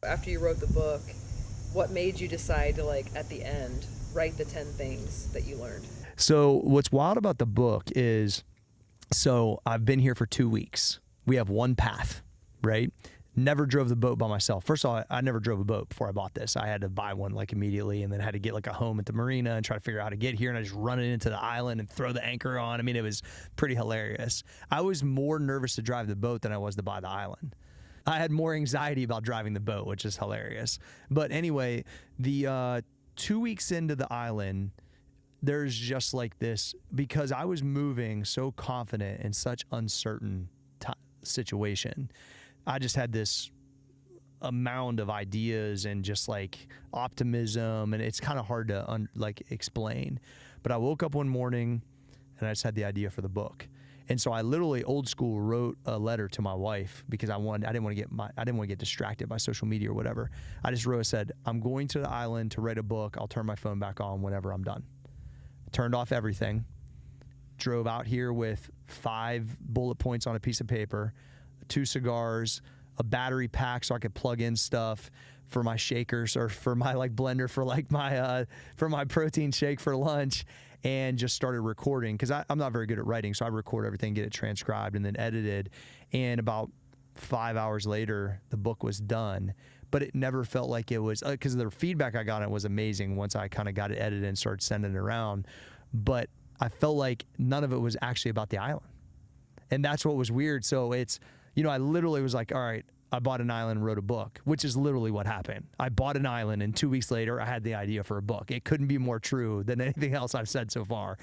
After you wrote the book, what made you decide to, like, at the end, write the 10 things that you learned? So what's wild about the book is, so I've been here for 2 weeks. We have one path, right? Never drove the boat by myself. First of all, I never drove a boat before I bought this. I had to buy one like immediately, and then had to get like a home at the marina and try to figure out how to get here. And I just run it into the island and throw the anchor on. I mean, it was pretty hilarious. I was more nervous to drive the boat than I was to buy the island. I had more anxiety about driving the boat, which is hilarious. But anyway, the 2 weeks into the island, there's just like this, because I was moving so confident in such uncertain situation. I just had this a mound of ideas and just like optimism, and it's kind of hard to explain. But I woke up one morning and I just had the idea for the book. And so I literally old school wrote a letter to my wife, because I didn't want to get distracted by social media or whatever. I just said, I'm going to the island to write a book. I'll turn my phone back on whenever I'm done. I turned off everything, drove out here with 5 bullet points on a piece of paper, 2 cigars, a battery pack so I could plug in stuff for my shakers, or for my like blender for like my for my protein shake for lunch, and just started recording, because I'm not very good at writing. So I record everything, get it transcribed and then edited. And about 5 hours later, the book was done. But it never felt like it was, because the feedback I got on it was amazing once I kind of got it edited and started sending it around. But I felt like none of it was actually about the island. And that's what was weird. So it's, I literally was like, all right, I bought an island and wrote a book, which is literally what happened. I bought an island, and 2 weeks later, I had the idea for a book. It couldn't be more true than anything else I've said so far.